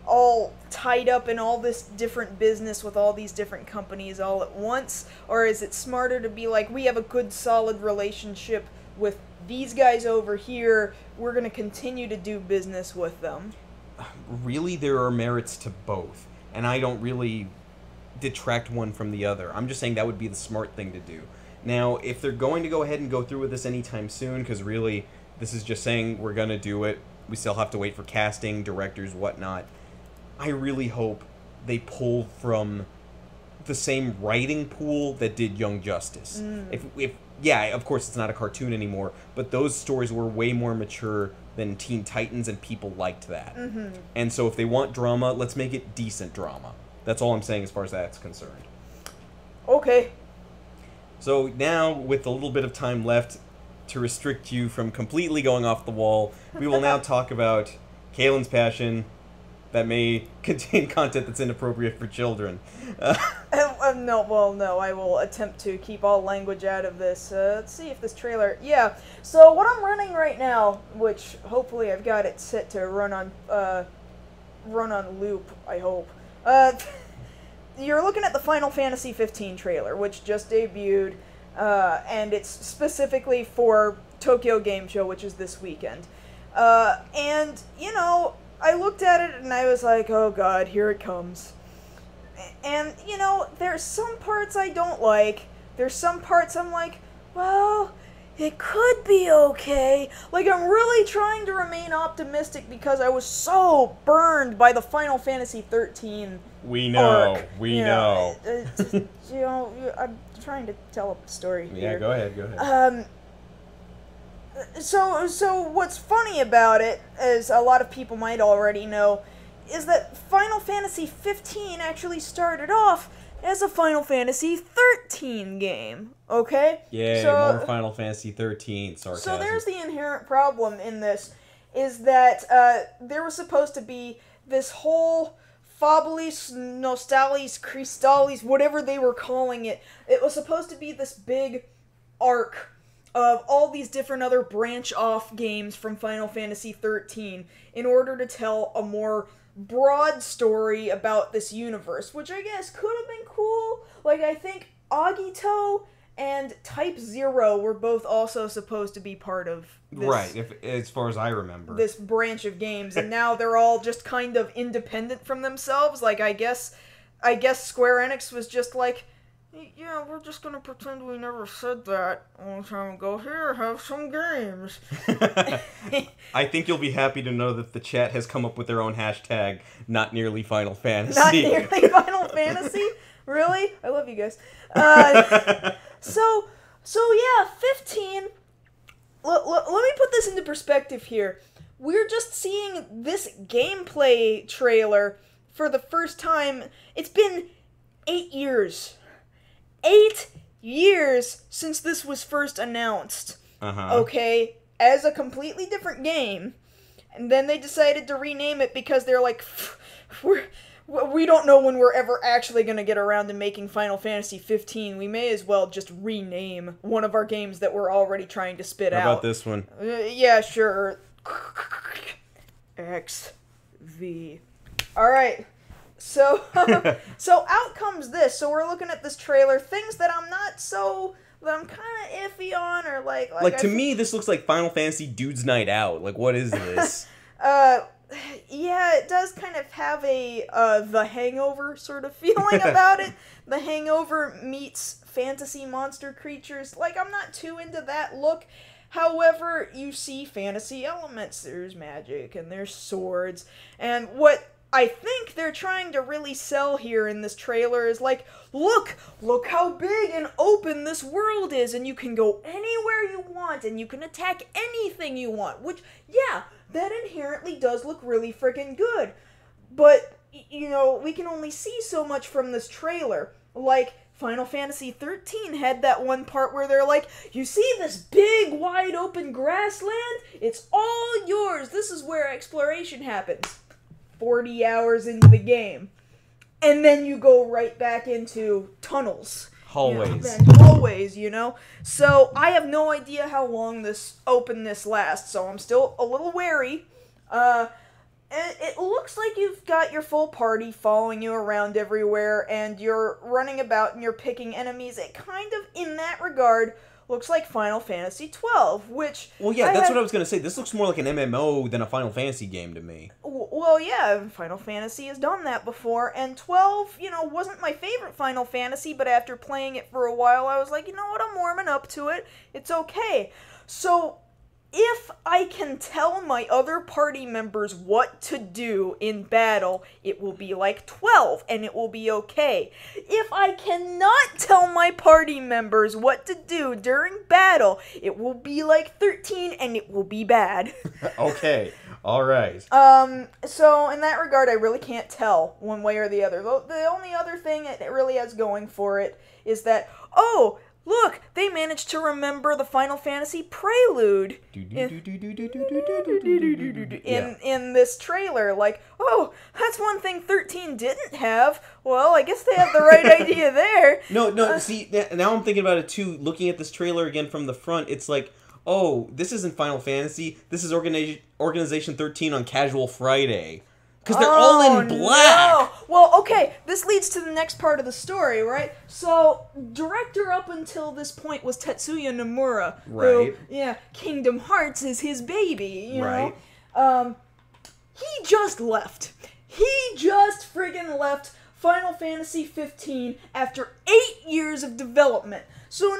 all tied up in all this different business with all these different companies all at once? Or is it smarter to be like, we have a good solid relationship with these guys over here, we're going to continue to do business with them? Really, there are merits to both, and I don't really detract one from the other. I'm just saying that would be the smart thing to do. Now, if they're going to go ahead and go through with this anytime soon, because really, this is just saying we're going to do it, we still have to wait for casting, directors, whatnot, I really hope they pull from the same writing pool that did Young Justice. If yeah, of course it's not a cartoon anymore, but those stories were way more mature than Teen Titans, and people liked that. And so if they want drama, let's make it decent drama. That's all I'm saying as far as that's concerned. Okay. So now, with a little bit of time left to restrict you from completely going off the wall, we will now talk about Kaylin's passion that may contain content that's inappropriate for children. No, I will attempt to keep all language out of this. Let's see if this trailer... Yeah, so what I'm running right now, which hopefully I've got it set to run on loop, I hope. You're looking at the Final Fantasy 15 trailer, which just debuted, and it's specifically for Tokyo Game Show, which is this weekend. And, you know, I looked at it and I was like, oh god, here it comes. And, you know, there's some parts I don't like. There's some parts I'm like, well, it could be okay. Like, I'm really trying to remain optimistic because I was so burned by the Final Fantasy 13 We know, arc. we know. You know, I'm trying to tell a story here. Yeah, go ahead. So what's funny about it, as a lot of people might already know, is that Final Fantasy 15 actually started off as a Final Fantasy 13 game, okay? Yay, more Final Fantasy 13, sarcasm. So there's the inherent problem in this, is that there was supposed to be this whole Fabulis, Nostalis, Crystallis, whatever they were calling it. It was supposed to be this big arc of all these different other branch-off games from Final Fantasy 13 in order to tell a more broad story about this universe, which I guess could have been cool. Like, I think Agito and Type 0 were both also supposed to be part of this, right, as far as I remember, this branch of games, and now they're all just kind of independent from themselves. Like, I guess Square Enix was just like, yeah, we're just gonna pretend we never said that a long time ago. Here, have some games. I think you'll be happy to know that the chat has come up with their own hashtag, not nearly Final Fantasy. Not nearly Final Fantasy? Really? I love you guys. So yeah, 15. Let me put this into perspective here. We're just seeing this gameplay trailer for the first time. It's been 8 years. 8 years since this was first announced. Okay, as a completely different game. And then they decided to rename it because they're like, we don't know when we're ever actually going to get around to making Final Fantasy 15. We may as well just rename one of our games that we're already trying to spit out. How about this one? Yeah, sure. XV. Alright. So out comes this. So we're looking at this trailer. Things that I'm kind of iffy on, or like to me, this looks like Final Fantasy Dude's Night Out. Like, what is this? Yeah, it does kind of have a The Hangover sort of feeling about it. The Hangover meets fantasy monster creatures. Like, I'm not too into that look. However, you see fantasy elements. There's magic and there's swords, and what I think they're trying to really sell here in this trailer is like, look how big and open this world is, and you can go anywhere you want, and you can attack anything you want, which, yeah, that inherently does look really freaking good. But, you know, we can only see so much from this trailer. Like, Final Fantasy 13 had that one part where they're like, you see this big, wide open grassland? It's all yours. This is where exploration happens. 40 hours into the game. and then you go right back into tunnels. Hallways. Hallways, you know? So, I have no idea how long this openness lasts, so I'm still a little wary. It looks like you've got your full party following you around everywhere, and you're running about and you're picking enemies. It kind of, in that regard, looks like Final Fantasy XII, which... Well, yeah, that's what I was going to say. This looks more like an MMO than a Final Fantasy game to me. Well, yeah, Final Fantasy has done that before, and 12, you know, wasn't my favorite Final Fantasy, but after playing it for a while, I was like, you know what, I'm warming up to it. It's okay. So, if I can tell my other party members what to do in battle, it will be like 12, and it will be okay. If I cannot tell my party members what to do during battle, it will be like 13, and it will be bad. Okay, alright. So in that regard, I really can't tell one way or the other. The only other thing it really has going for it is that, oh, look, they managed to remember the Final Fantasy prelude in this trailer. Like, oh, that's one thing 13 didn't have. Well, I guess they have the right idea there. No, see, now I'm thinking about it too. Looking at this trailer again from the front, it's like, oh, this isn't Final Fantasy. This is Organization 13 on Casual Friday. Because they're all in black! No. Well, okay, this leads to the next part of the story, right? So, director up until this point was Tetsuya Nomura. Right. Who, Kingdom Hearts is his baby, you know? He just left. He just friggin' left Final Fantasy 15 after 8 years of development. So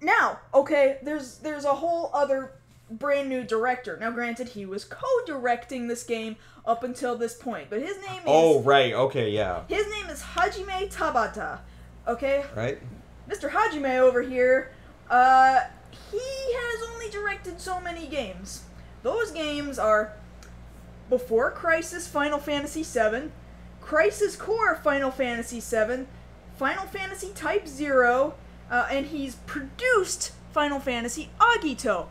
now, okay, there's a whole other brand new director. Now, granted, he was co-directing this game up until this point, but his name is... Oh, right, okay, yeah. His name is Hajime Tabata, okay? Right. Mr. Hajime over here, he has only directed so many games. Those games are Before Crisis Final Fantasy VII, Crisis Core Final Fantasy VII, Final Fantasy Type 0, and he's produced Final Fantasy Agito.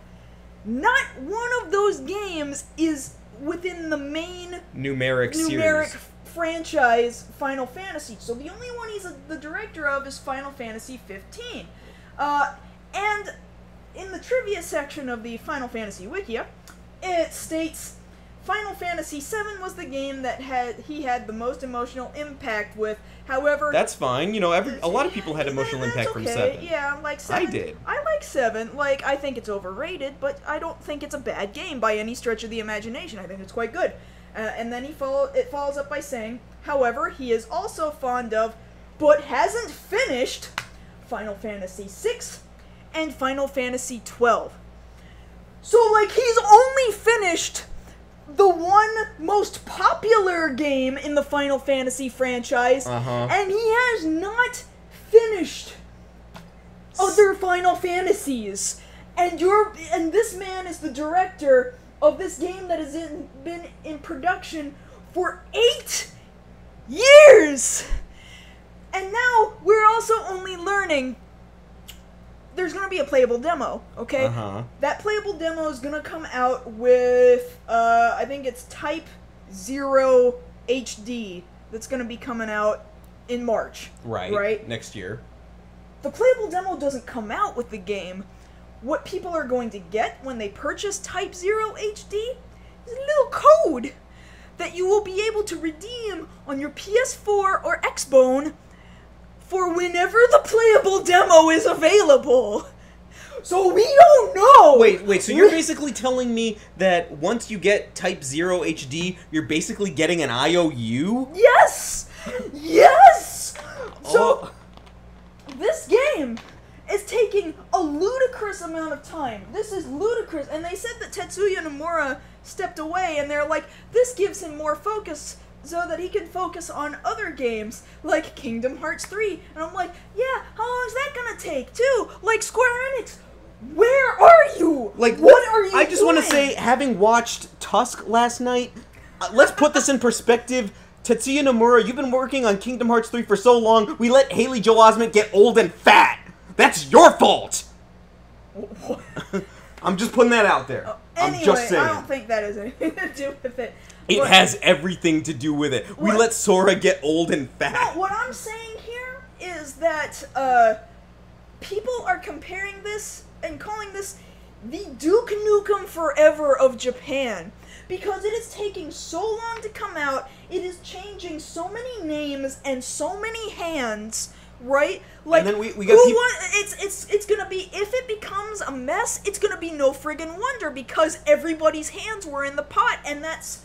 Not one of those games is within the main numeric series. Franchise Final Fantasy. So the only one he's the director of is Final Fantasy 15. And in the trivia section of the Final Fantasy Wikia, it states Final Fantasy VII was the game that he had the most emotional impact with. However, that's fine. You know, a lot of people had emotional impact from 7. Yeah, like 7. I did. I like 7. Like, I think it's overrated, but I don't think it's a bad game by any stretch of the imagination. I think it's quite good. And then it follows up by saying, however, he is also fond of, but hasn't finished, Final Fantasy VI and Final Fantasy 12. So, like, he's only finished the one most popular game in the Final Fantasy franchise, and he has not finished other Final Fantasies. And this man is the director of this game that has been in production for 8 years! And now we're also only learning there's going to be a playable demo, okay? That playable demo is going to come out with, I think it's Type 0 HD that's going to be coming out in March. Right? Next year. The playable demo doesn't come out with the game. What people are going to get when they purchase Type 0 HD is a little code that you will be able to redeem on your PS4 or Xbone for whenever the playable demo is available. So we don't know! Wait, so you're basically telling me that once you get Type 0 HD, you're basically getting an IOU? Yes! Yes! So, this game is taking a ludicrous amount of time. This is ludicrous. And they said that Tetsuya Nomura stepped away, and they're like, this gives him more focus so that he can focus on other games, like Kingdom Hearts 3. And I'm like, yeah, how long is that gonna take, too? Like, Square Enix, where are you? Like, what are you I just want to say, having watched Tusk last night, let's put this in perspective. Tetsuya Nomura, you've been working on Kingdom Hearts 3 for so long, we let Haley Joel Osment get old and fat! That's your fault! I'm just putting that out there. Anyway, I'm just saying. I don't think that has anything to do with it. It has everything to do with it. We let Sora get old and fat. No, what I'm saying here is that people are comparing this and calling this the Duke Nukem Forever of Japan. Because it is taking so long to come out, it is changing so many names and so many hands, right? Like, and then we got it's gonna be, if it becomes a mess, it's gonna be no friggin' wonder, because everybody's hands were in the pot, and that's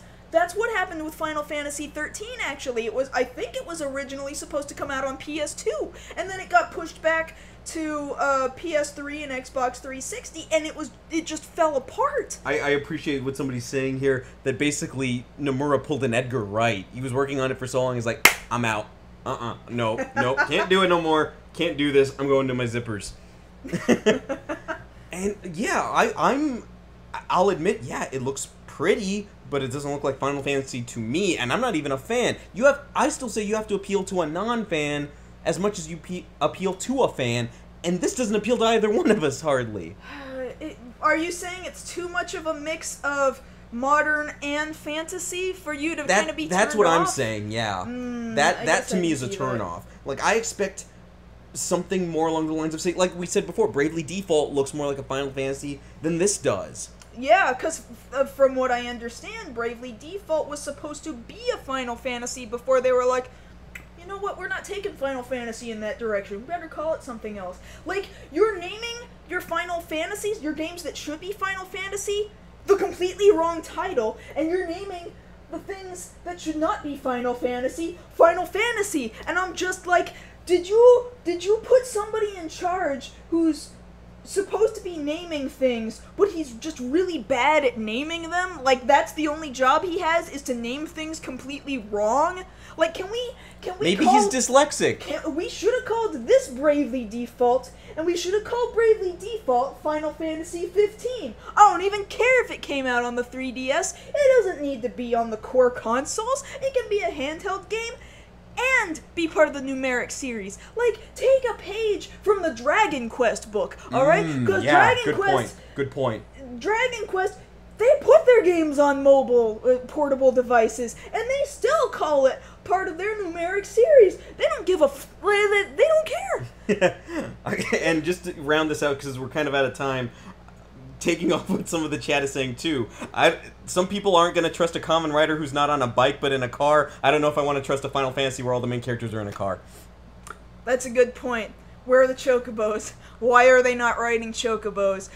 what happened with Final Fantasy 13, actually. I think it was originally supposed to come out on PS2, and then it got pushed back to PS3 and Xbox 360, and it just fell apart. I appreciate what somebody's saying here, that basically Nomura pulled an Edgar Wright. He was working on it for so long, he's like, I'm out. No, can't do it no more. Can't do this. I'm going to my zippers. And yeah, I'll admit, yeah, it looks pretty, but it doesn't look like Final Fantasy to me, and I'm not even a fan. I still say you have to appeal to a non-fan as much as you appeal to a fan, and this doesn't appeal to either one of us, hardly. Are you saying it's too much of a mix of modern and fantasy for you to kind of be turned off? That's what I'm saying, yeah. That to me is a turn-off. Like, I expect something more along the lines of, say, like we said before, Bravely Default looks more like a Final Fantasy than this does. Yeah, because from what I understand, Bravely Default was supposed to be a Final Fantasy before they were like, you know what, we're not taking Final Fantasy in that direction. We better call it something else. Like, you're naming your Final Fantasies, your games that should be Final Fantasy, the completely wrong title, and you're naming the things that should not be Final Fantasy, Final Fantasy. And I'm just like, did you put somebody in charge who's supposed to be naming things, but he's just really bad at naming them? Like, that's the only job he has, is to name things completely wrong? Like, can we Maybe he's dyslexic. We should have called this Bravely Default, and we should have called Bravely Default Final Fantasy 15. I don't even care if it came out on the 3DS. It doesn't need to be on the core consoles. It can be a handheld game and be part of the numeric series. Like, take a page from the Dragon Quest book, alright? Because Good point. Dragon Quest, they put their games on mobile, portable devices, and they still call it part of their numeric series. They don't give a they don't care. Okay, and just to round this out, because we're kind of out of time, taking off what some of the chat is saying too, some people aren't going to trust a common rider who's not on a bike but in a car. I don't know if I want to trust a Final Fantasy where all the main characters are in a car. That's a good point. Where are the chocobos? Why are they not riding chocobos?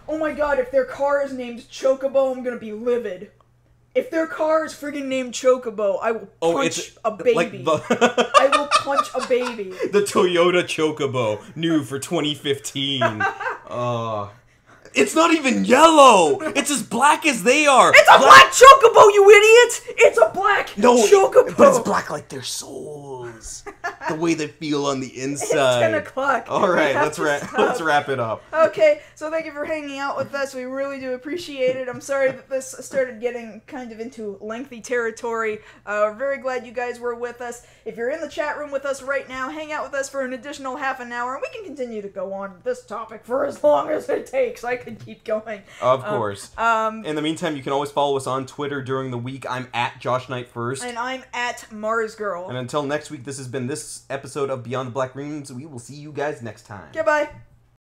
Oh my god, if their car is named Chocobo, I'm gonna be livid. If their car is friggin' named Chocobo, I will punch a baby. Like I will punch a baby. The Toyota Chocobo, new for 2015. It's not even yellow! It's as black as they are! It's a black Chocobo, you idiot! It's a black Chocobo! But it's black like their souls. The way they feel on the inside. It's 10 o'clock. Alright, let's wrap it up. Okay, so thank you for hanging out with us. We really do appreciate it. I'm sorry that this started getting kind of into lengthy territory. We're very glad you guys were with us. If you're in the chat room with us right now, hang out with us for an additional half an hour, and we can continue to go on this topic for as long as it takes. I could keep going. Of course. In the meantime, you can always follow us on Twitter during the week. I'm at Josh Knight First. And I'm at Mars Girl. And until next week, this has been this episode of Beyond the Black Rooms. We will see you guys next time. Goodbye.